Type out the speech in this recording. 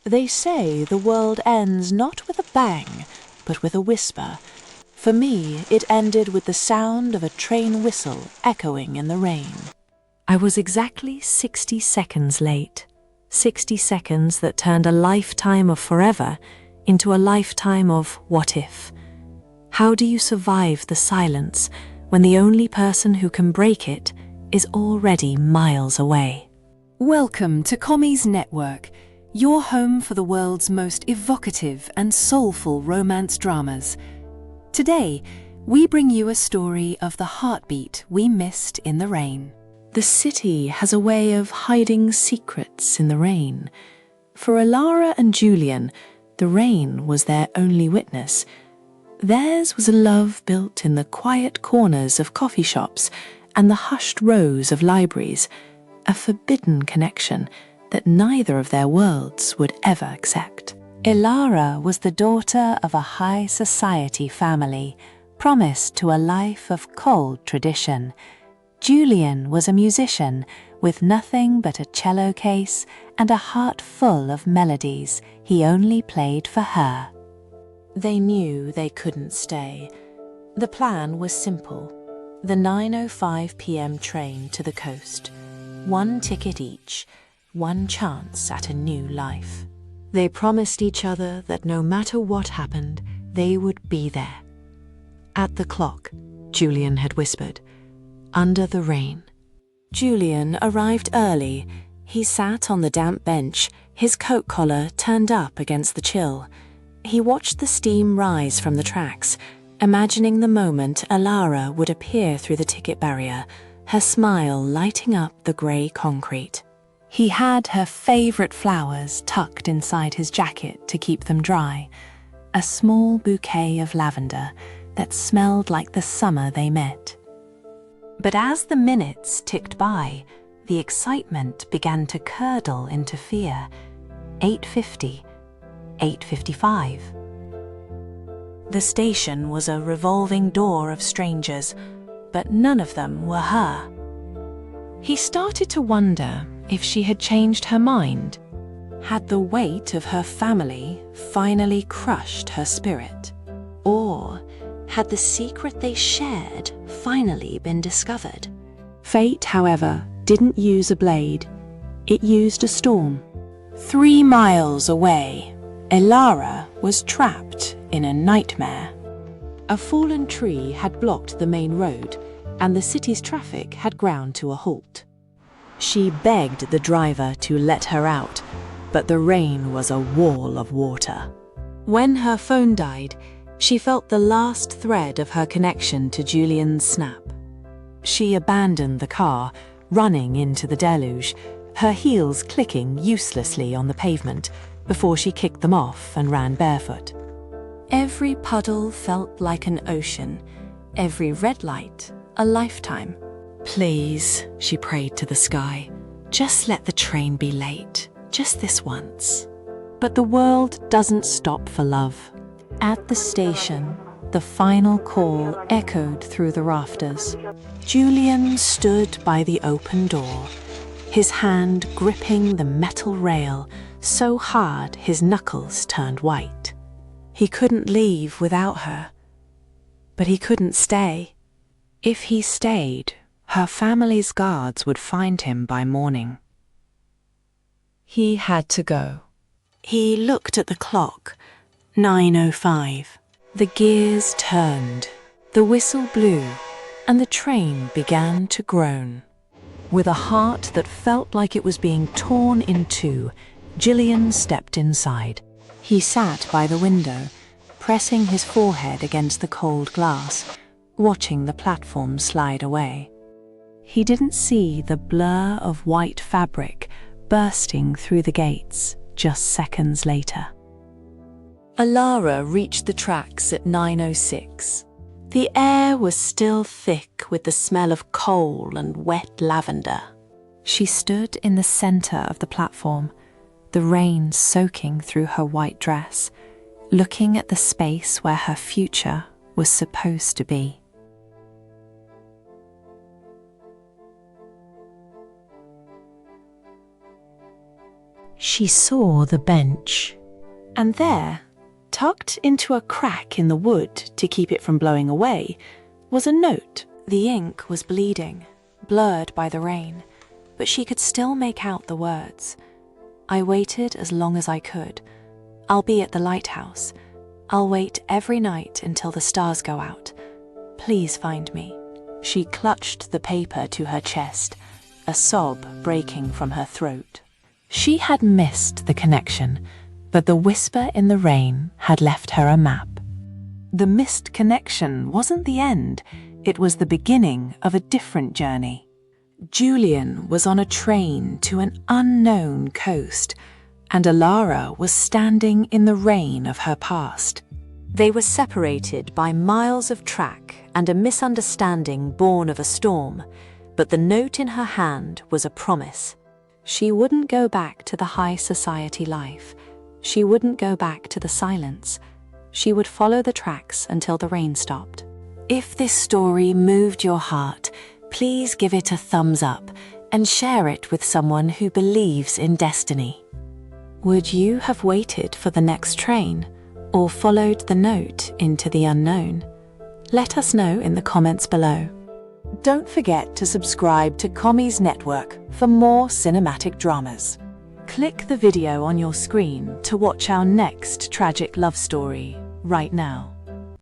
They say the world ends not with a bang, but with a whisper. For me, it ended with the sound of a train whistle echoing in the rain. I was exactly 60 seconds late. 60 seconds that turned a lifetime of forever into a lifetime of what if. How do you survive the silence when the only person who can break it is already miles away? Welcome to Commies Network, your home for the world's most evocative and soulful romance dramas. Today, we bring you a story of the heartbeat we missed in the rain. The city has a way of hiding secrets in the rain. For Alara and Julian, the rain was their only witness. Theirs was a love built in the quiet corners of coffee shops and the hushed rows of libraries, a forbidden connection that neither of their worlds would ever accept. Alara was the daughter of a high society family, promised to a life of cold tradition. Julian was a musician with nothing but a cello case and a heart full of melodies he only played for her. They knew they couldn't stay. The plan was simple. The 9:05 p.m. train to the coast. One ticket each, one chance at a new life. They promised each other that no matter what happened, they would be there. At the clock, Julian had whispered, under the rain. Julian arrived early. He sat on the damp bench, his coat collar turned up against the chill. He watched the steam rise from the tracks, imagining the moment Alara would appear through the ticket barrier, her smile lighting up the grey concrete. He had her favourite flowers tucked inside his jacket to keep them dry, a small bouquet of lavender that smelled like the summer they met. But as the minutes ticked by, the excitement began to curdle into fear. 8:50, 8:55. The station was a revolving door of strangers, but none of them were her. He started to wonder if she had changed her mind. Had the weight of her family finally crushed her spirit? Or had the secret they shared finally been discovered? Fate, however, didn't use a blade. It used a storm. 3 miles away, Alara was trapped in a nightmare. A fallen tree had blocked the main road, and the city's traffic had ground to a halt. She begged the driver to let her out, but the rain was a wall of water. When her phone died, she felt the last thread of her connection to Julian's snap. She abandoned the car, running into the deluge, her heels clicking uselessly on the pavement before she kicked them off and ran barefoot. Every puddle felt like an ocean, every red light a lifetime. Please, she prayed to the sky, just let the train be late, just this once. But the world doesn't stop for love. At the station, the final call echoed through the rafters. Julian stood by the open door, his hand gripping the metal rail so hard his knuckles turned white. He couldn't leave without her, but he couldn't stay. If he stayed, her family's guards would find him by morning. He had to go. He looked at the clock. 9:05. The gears turned, the whistle blew, and the train began to groan. With a heart that felt like it was being torn in two, Julian stepped inside. He sat by the window, pressing his forehead against the cold glass, watching the platform slide away. He didn't see the blur of white fabric bursting through the gates just seconds later. Alara reached the tracks at 9:06. The air was still thick with the smell of coal and wet lavender. She stood in the center of the platform, the rain soaking through her white dress, looking at the space where her future was supposed to be. She saw the bench. And there, tucked into a crack in the wood to keep it from blowing away, was a note. The ink was bleeding, blurred by the rain, but she could still make out the words. I waited as long as I could. I'll be at the lighthouse. I'll wait every night until the stars go out. Please find me. She clutched the paper to her chest, a sob breaking from her throat. She had missed the connection, but the whisper in the rain had left her a map. The missed connection wasn't the end, it was the beginning of a different journey. Julian was on a train to an unknown coast, and Alara was standing in the rain of her past. They were separated by miles of track and a misunderstanding born of a storm, but the note in her hand was a promise. She wouldn't go back to the high society life. She wouldn't go back to the silence. She would follow the tracks until the rain stopped. If this story moved your heart, please give it a thumbs up and share it with someone who believes in destiny. Would you have waited for the next train or followed the note into the unknown? Let us know in the comments below. Don't forget to subscribe to Commies Network for more cinematic dramas. Click the video on your screen to watch our next tragic love story right now.